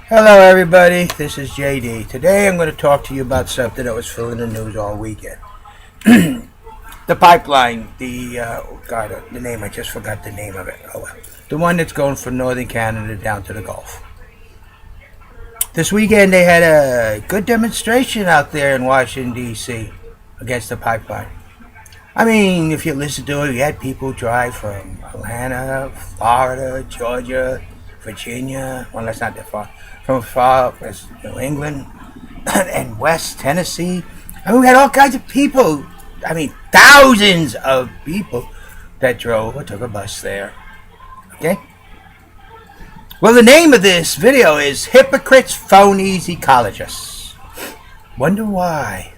Hello everybody, this is JD. Today I'm going to talk to you about something that was filling the news all weekend. The pipeline, the name, I just forgot the name of it. Oh well. The one that's going from northern Canada down to the Gulf. This weekend they had a good demonstration out there in Washington, D.C. against the pipeline. I mean, if you listen to it, you had people drive from Atlanta, Florida, Georgia, Virginia, well that's not that far, from far as New England and West Tennessee. And we had all kinds of people, I mean thousands of people that drove or took a bus there. Okay? Well, the name of this video is Hypocrites, Phonies, Ecologists. Wonder why?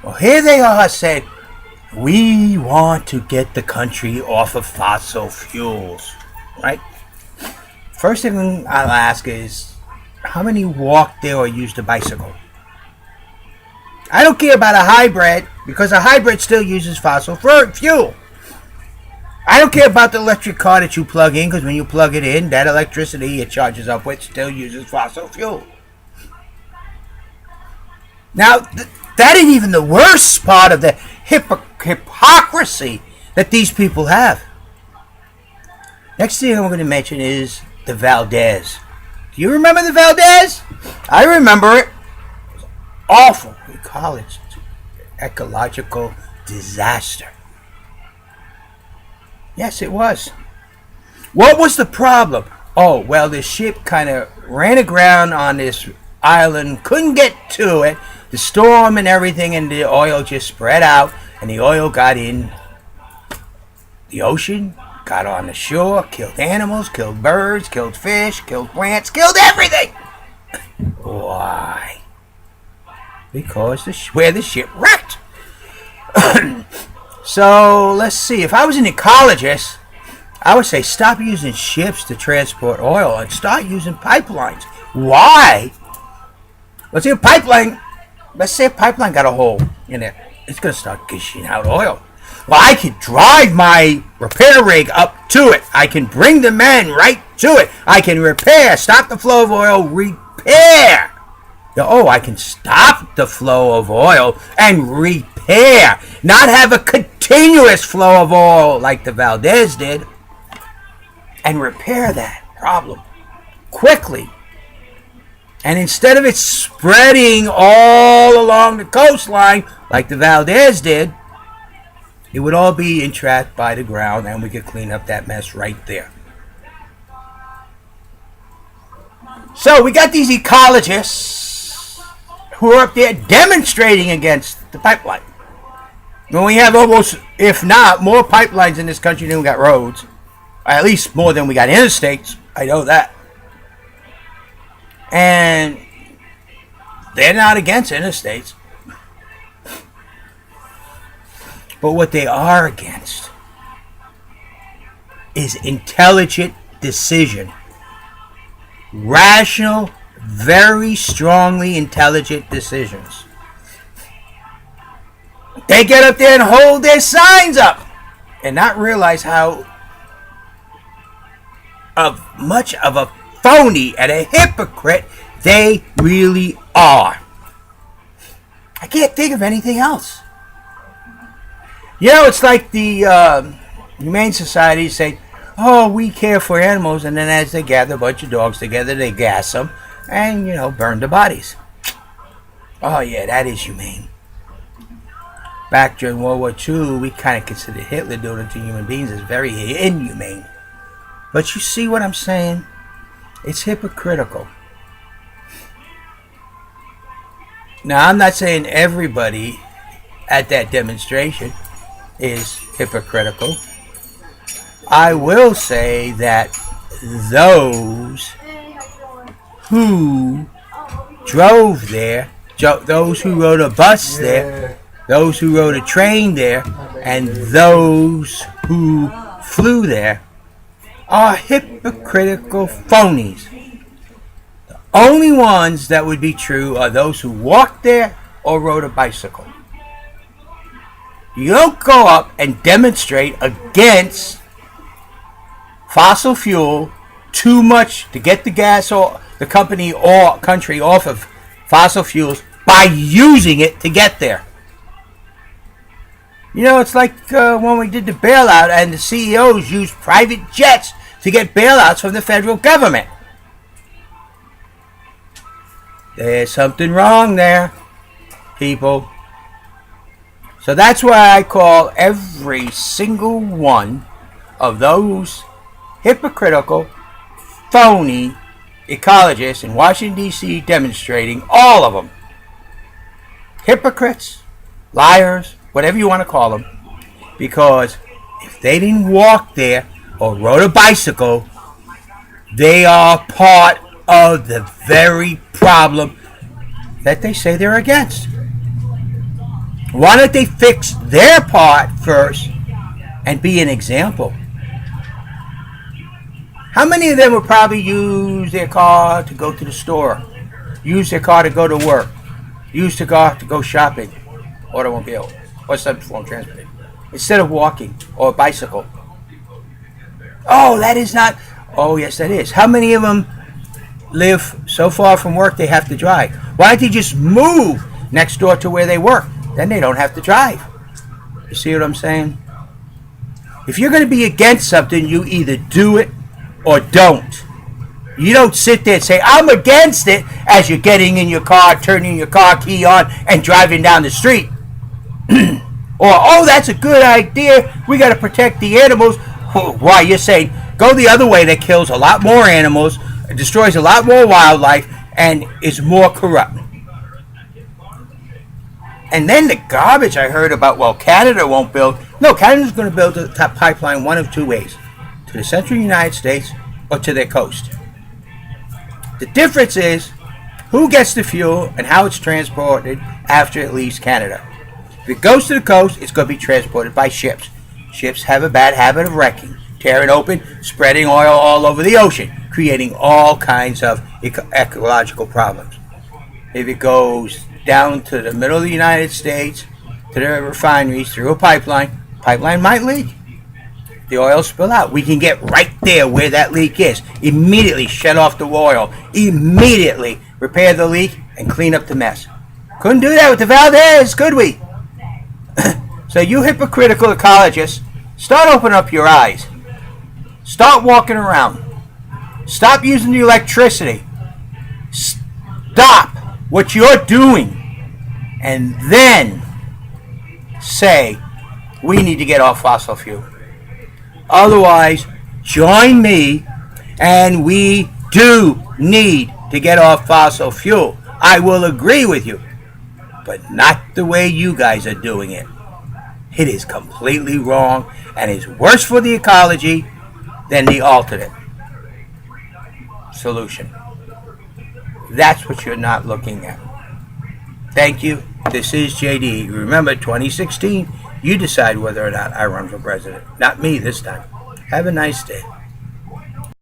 Well, here they are saying, we want to get the country off of fossil fuels, right? First thing I'll ask is, how many walked there or used a bicycle? I don't care about a hybrid, because a hybrid still uses fossil fuel. I don't care about the electric car that you plug in, because when you plug it in, that electricity it charges up with still uses fossil fuel. Now, that ain't even the worst part of the hypocrisy that these people have. Next thing I'm going to mention is the Valdez. Do you remember the Valdez? I remember it. It was awful. We call it ecological disaster. Yes, it was. What was the problem? Oh, well, the ship kind of ran aground on this island, couldn't get to it. The storm and everything, and the oil just spread out, and the oil got in the ocean, got on the shore, killed animals, killed birds, killed fish, killed plants, killed everything. Why? Because where the ship wrecked. So let's see. If I was an ecologist, I would say stop using ships to transport oil and start using pipelines. Why? Let's say a pipeline got a hole in it. It's going to start gushing out oil. Well, I could drive my repair rig up to it. I can bring the men right to it. I can repair, stop the flow of oil, repair. Oh, I can stop the flow of oil and repair. Not have a continuous flow of oil like the Valdez did. And repair that problem quickly. And instead of it spreading all along the coastline like the Valdez did, it would all be entrapped by the ground, and we could clean up that mess right there. So we got these ecologists who are up there demonstrating against the pipeline. When we have almost, if not, more pipelines in this country than we got roads. At least more than we got interstates. I know that. And they're not against interstates. But what they are against is intelligent decision. Rational, very strongly intelligent decisions. They get up there and hold their signs up and not realize how much of a phony and a hypocrite they really are. I can't think of anything else. You know, it's like the Humane Society say, oh, we care for animals, and then as they gather a bunch of dogs together, they gas them and, burn the bodies. Oh, yeah, that is humane. Back during World War II, we kind of considered Hitler doing it to human beings as very inhumane. But you see what I'm saying? It's hypocritical. Now, I'm not saying everybody at that demonstration is hypocritical. I will say that those who drove there, those who rode a bus there, those who rode a train there, and those who flew there are hypocritical phonies. The only ones that would be true are those who walked there or rode a bicycle. You don't go up and demonstrate against fossil fuel too much to get the gas or the company or country off of fossil fuels by using it to get there. You know, it's like when we did the bailout and the CEOs used private jets to get bailouts from the federal government. There's something wrong there, people. So that's why I call every single one of those hypocritical, phony ecologists in Washington, D.C. demonstrating, all of them, hypocrites, liars, whatever you want to call them, because if they didn't walk there or rode a bicycle, they are part of the very problem that they say they're against. Why don't they fix their part first and be an example? How many of them would probably use their car to go to the store, use their car to go to work, use their car to go shopping, automobile, or some form of transportation, instead of walking or a bicycle? Oh, that is not. Oh, yes, that is. How many of them live so far from work they have to drive? Why don't they just move next door to where they work? Then they don't have to drive. You see what I'm saying? If you're going to be against something, you either do it or don't. You don't sit there and say, I'm against it, as you're getting in your car, turning your car key on, and driving down the street. Or, oh, that's a good idea, we got to protect the animals. Why, you're saying, go the other way, that kills a lot more animals, destroys a lot more wildlife, and is more corrupt. And then the garbage I heard about, well, Canada won't build. No, Canada's going to build a top pipeline one of two ways: to the central United States or to their coast. The difference is who gets the fuel and how it's transported after it leaves Canada. If it goes to the coast, it's going to be transported by ships. Ships have a bad habit of wrecking, tearing open, spreading oil all over the ocean, creating all kinds of ecological problems. If it goes down to the middle of the United States, to the refineries, through a pipeline might leak. The oil spill out. We can get right there where that leak is. Immediately shut off the oil. Immediately repair the leak and clean up the mess. Couldn't do that with the Valdez, could we? So you hypocritical ecologists, start opening up your eyes. Start walking around. Stop using the electricity. Stop what you're doing. And then say, we need to get off fossil fuel. Otherwise, join me, and we do need to get off fossil fuel. I will agree with you, but not the way you guys are doing it. It is completely wrong and is worse for the ecology than the alternate solution. That's what you're not looking at. Thank you. This is JD. Remember, 2016, you decide whether or not I run for president. Not me this time. Have a nice day.